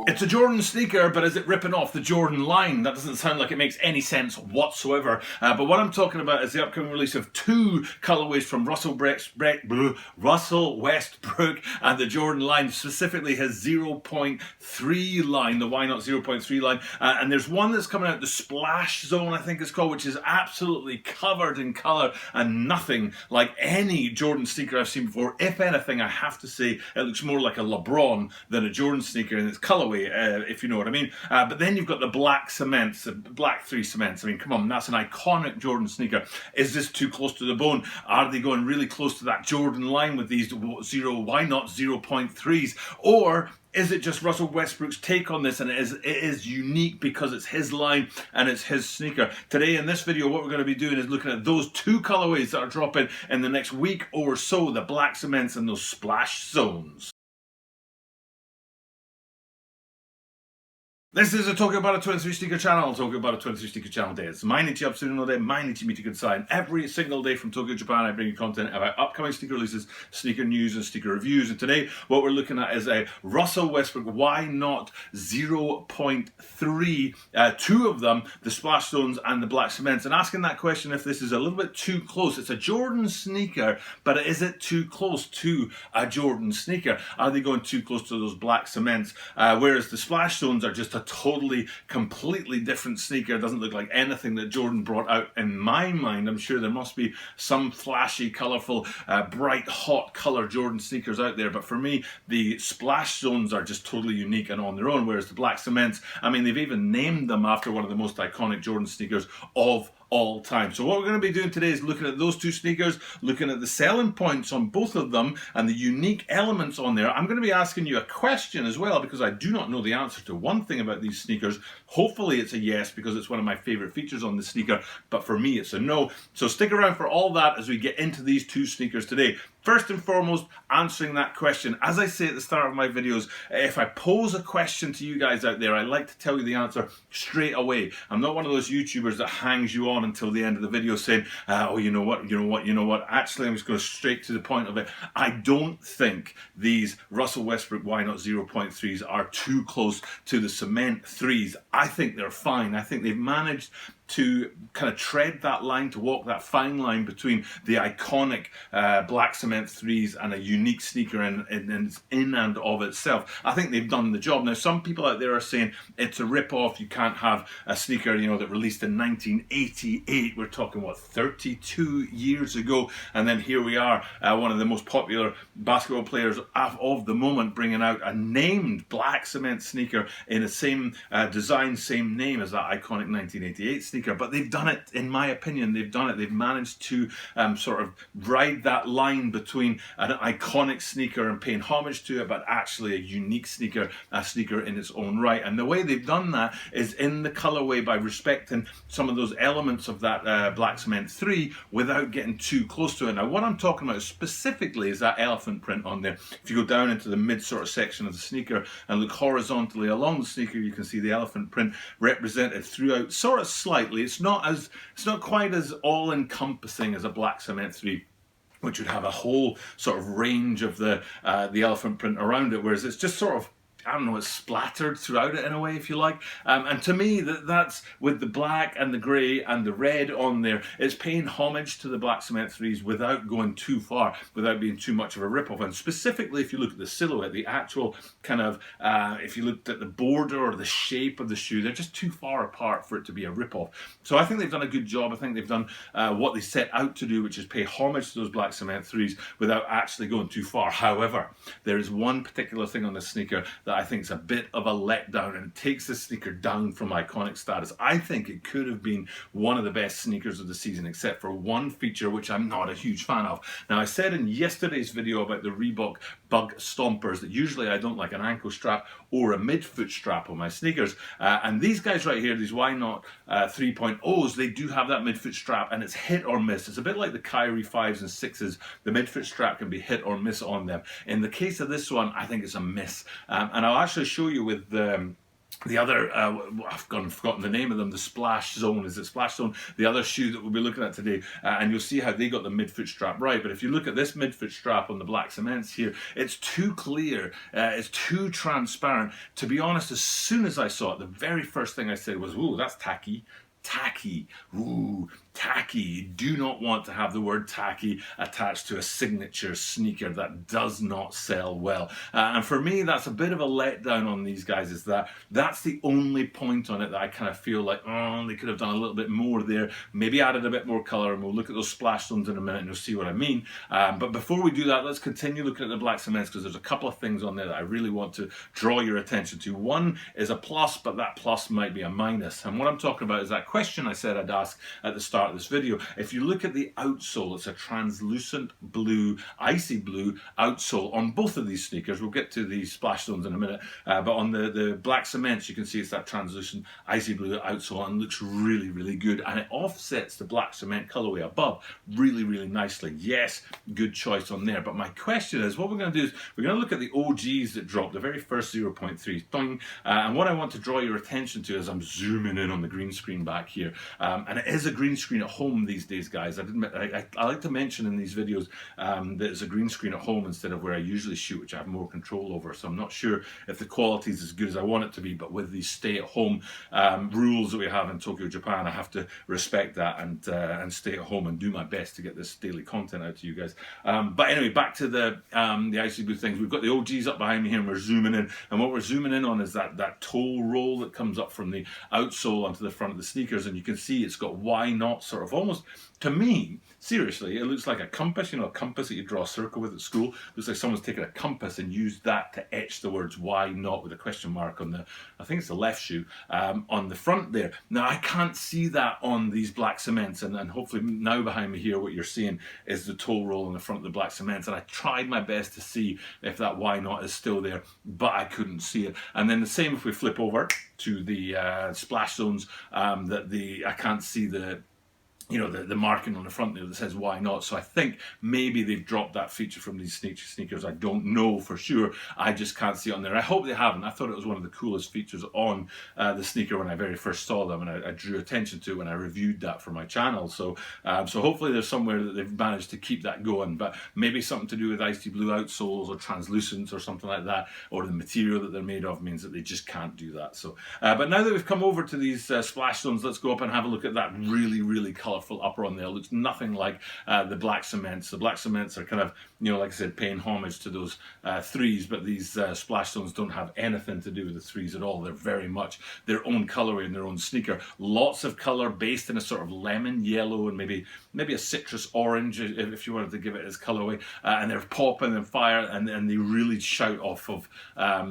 It's a Jordan sneaker, but is it ripping off the Jordan line? That doesn't sound like it makes any sense whatsoever. But what I'm talking about is the upcoming release of two colorways from Russell Westbrook and the Jordan line, specifically his 0.3 line, the Why Not 0.3 line. And there's one that's coming out, the Splash Zone, I think it's called, which is absolutely covered in color and nothing like any Jordan sneaker I've seen before. If anything, I have to say it looks more like a LeBron than a Jordan sneaker in its colorway, if you know what I mean. But then you've got the black cements, the black 3 cements. I mean, come on, that's an iconic Jordan sneaker. Is this too close to the bone? Are they going really close to that Jordan line with these Why Not 0.3s? Or is it just Russell Westbrook's take on this, and it is unique because it's his line and it's his sneaker? Today in this video, what we're going to be doing is looking at those two colorways that are dropping in the next week or so, the black cements and those Splash Zones. This is a Talking About a 23 Sneaker channel, Talking About a 23 Sneaker channel day. It's my Nichi Absuno day, my Nichi Mita Gunsan. Every single day from Tokyo, Japan, I bring you content about upcoming sneaker releases, sneaker news, and sneaker reviews. And today, what we're looking at is a Russell Westbrook Why Not 0.3. Two of them, the Splash Zones and the Black Cements. And asking that question if this is a little bit too close. It's a Jordan sneaker, but is it too close to a Jordan sneaker? Are they going too close to those Black Cements? Whereas the Splash Zones are just a totally, completely different sneaker. It doesn't look like anything that Jordan brought out in my mind. I'm sure there must be some flashy, colourful, bright, hot colour Jordan sneakers out there. But for me, the Splash Zones are just totally unique and on their own. Whereas the Black Cements, I mean, they've even named them after one of the most iconic Jordan sneakers of all time. So what we're going to be doing today is looking at those two sneakers, looking at the selling points on both of them and the unique elements on there. I'm going to be asking you a question as well, because I do not know the answer to one thing about these sneakers. Hopefully it's a yes, because it's one of my favorite features on the sneaker, but for me it's a no. So stick around for all that as we get into these two sneakers today. First and foremost, answering that question. As I say at the start of my videos, if I pose a question to you guys out there, I like to tell you the answer straight away. I'm not one of those YouTubers that hangs you on until the end of the video saying, oh, you know what. Actually, I'm just going straight to the point of it. I don't think these Russell Westbrook Why Not 0.3s are too close to the Cement 3s. I think they're fine. I think they've managed to kind of tread that line, to walk that fine line between the iconic Black Cement 3s and a unique sneaker in and of itself. I think they've done the job. Now, some people out there are saying it's a rip-off. You can't have a sneaker, you know, that released in 1988. We're talking, what, 32 years ago? And then here we are, one of the most popular basketball players of the moment, bringing out a named Black Cement sneaker in the same design, same name as that iconic 1988 sneaker. But they've done it, in my opinion, they've done it. They've managed to sort of ride that line between an iconic sneaker and paying homage to it, but actually a unique sneaker, a sneaker in its own right. And the way they've done that is in the colorway, by respecting some of those elements of that Black Cement 3 without getting too close to it. Now, what I'm talking about specifically is that elephant print on there. If you go down into the mid sort of section of the sneaker and look horizontally along the sneaker, you can see the elephant print represented throughout, sort of slightly. It's not quite as all-encompassing as a Black Cement 3, which would have a whole sort of range of the elephant print around it, whereas it's just sort of, I don't know, it's splattered throughout it in a way, if you like. And to me, that's with the black and the grey and the red on there, it's paying homage to the Black Cement 3s without going too far, without being too much of a rip-off. And specifically, if you look at the silhouette, the actual kind of, if you looked at the border or the shape of the shoe, they're just too far apart for it to be a rip-off. So I think they've done a good job. I think they've done what they set out to do, which is pay homage to those Black Cement 3s without actually going too far. However, there is one particular thing on this sneaker that I think is a bit of a letdown, and it takes this sneaker down from iconic status. I think it could have been one of the best sneakers of the season, except for one feature which I'm not a huge fan of. Now, I said in yesterday's video about the Reebok Bug Stompers that usually I don't like an ankle strap or a midfoot strap on my sneakers, and these guys right here, these Why Not 3.0s, they do have that midfoot strap, and it's hit or miss. It's a bit like the Kyrie 5s and 6s. The midfoot strap can be hit or miss on them. In the case of this one, I think it's a miss, and I'll actually show you with The other, I've forgotten the name of them, the Splash Zone. Is it Splash Zone? The other shoe that we'll be looking at today, and you'll see how they got the midfoot strap right. But if you look at this midfoot strap on the black cements here, it's too clear, it's too transparent. To be honest, as soon as I saw it, the very first thing I said was, ooh, that's tacky. Tacky, ooh, tacky. You do not want to have the word tacky attached to a signature sneaker. That does not sell well. And for me, that's a bit of a letdown on these guys, is that that's the only point on it that I kind of feel like, oh, they could have done a little bit more there, maybe added a bit more color, and we'll look at those splash zones in a minute and you'll see what I mean. But before we do that, let's continue looking at the black cements, because there's a couple of things on there that I really want to draw your attention to. One is a plus, but that plus might be a minus. And what I'm talking about is that question I said I'd ask at the start of this video. If you look at the outsole, it's a translucent blue, icy blue outsole on both of these sneakers. We'll get to the splash zones in a minute, but on the black cements, you can see it's that translucent icy blue outsole, and looks really, really good, and it offsets the black cement colorway above really, really nicely. Yes, good choice on there. But my question is, what we're going to do is we're going to look at the OGs that dropped, the very first 0.3, and what I want to draw your attention to is I'm zooming in on the green screen back here. And it is a green screen at home these days, guys. I like to mention in these videos that it's a green screen at home instead of where I usually shoot, which I have more control over. So I'm not sure if the quality is as good as I want it to be, but with these stay-at-home rules that we have in Tokyo, Japan, I have to respect that and stay at home and do my best to get this daily content out to you guys. But anyway, back to the icy blue things. We've got the OGs up behind me here, and we're zooming in. And what we're zooming in on is that toe roll that comes up from the outsole onto the front of the sneakers, and you can see it's got why not sort of almost, to me, seriously, it looks like a compass, you know, a compass that you draw a circle with at school. It looks like someone's taken a compass and used that to etch the words why not with a question mark on the, I think it's the left shoe, on the front there. Now, I can't see that on these black cements, and hopefully now behind me here, what you're seeing is the toe roll on the front of the black cements, and I tried my best to see if that why not is still there, but I couldn't see it. And then the same if we flip over to the splash zones, I can't see the, you know, the marking on the front there that says why not. So I think maybe they've dropped that feature from these sneakers. I don't know for sure. I just can't see it on there. I hope they haven't. I thought it was one of the coolest features on the sneaker when I very first saw them, and I drew attention to it when I reviewed that for my channel. So so hopefully there's somewhere that they've managed to keep that going, but maybe something to do with icy blue outsoles or translucent or something like that, or the material that they're made of means that they just can't do that. So but now that we've come over to these splash zones, let's go up and have a look at that really, really colorful upper on there. It looks nothing like the black cements. The black cements are kind of, you know, like I said, paying homage to those threes, but these splash zones don't have anything to do with the threes at all. They're very much their own colorway and their own sneaker. Lots of color based in a sort of lemon yellow and maybe a citrus orange if you wanted to give it as colorway, and they're popping and fire, and they really shout off of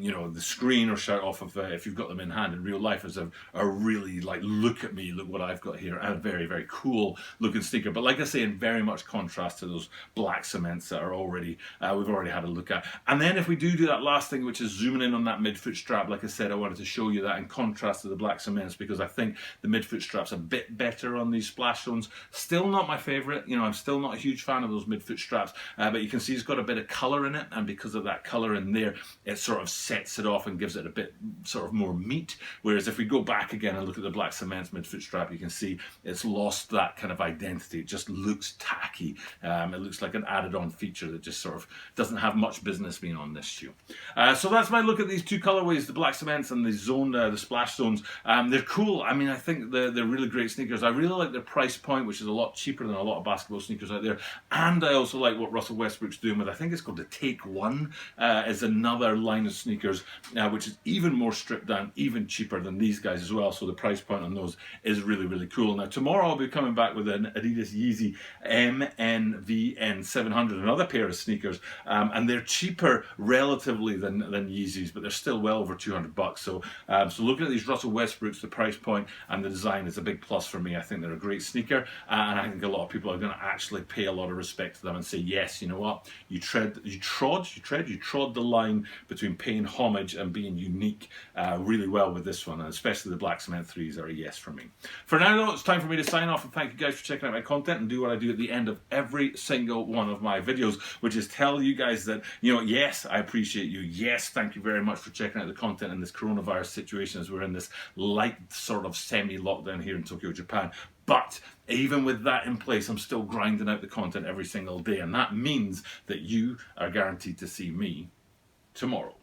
you know, the screen, or shout off of if you've got them in hand in real life as a really like, look at me, look what I've got here, and a very, very cool looking sneaker. But like I say, in very much contrast to those black cements that are already we've already had a look at. And then if we do that last thing, which is zooming in on that midfoot strap, like I said, I wanted to show you that in contrast to the black cements, because I think the midfoot strap's a bit better on these splash zones. Still not my favorite, you know, I'm still not a huge fan of those midfoot straps, but you can see it's got a bit of color in it, and because of that color in there, it sort of sets it off and gives it a bit sort of more meat. Whereas if we go back again and look at the black cements midfoot strap, you can see it's lost that kind of identity. It just looks tacky. It looks like an added on feature that just sort of doesn't have much business being on this shoe. So that's my look at these two colorways, the black cements and the zone, the splash zones. They're cool. I mean, I think they're really great sneakers. I really like their price point, which is a lot cheaper than a lot of basketball sneakers out there. And I also like what Russell Westbrook's doing with, I think it's called the Take One, is another line of sneakers, which is even more stripped down, even cheaper than these guys as well. So the price point on those is really, really cool. Now tomorrow I'll be coming back with an Adidas Yeezy MNVN 700, another pair of sneakers, and they're cheaper relatively than Yeezys, but they're still well over $200. So so looking at these Russell Westbrooks, the price point and the design is a big plus for me. I think they're a great sneaker, and I think a lot of people are going to actually pay a lot of respect to them and say, yes, you know what, you trod the line between paying homage and being unique really well with this one, and especially the black cement threes are a yes for me. For now though, it's time for me to sign off, and thank thank you guys for checking out my content and do what I do at the end of every single one of my videos, which is tell you guys that, you know, yes, I appreciate you. Yes, thank you very much for checking out the content in this coronavirus situation as we're in this light sort of semi-lockdown here in Tokyo, Japan. But even with that in place, I'm still grinding out the content every single day. And that means that you are guaranteed to see me tomorrow.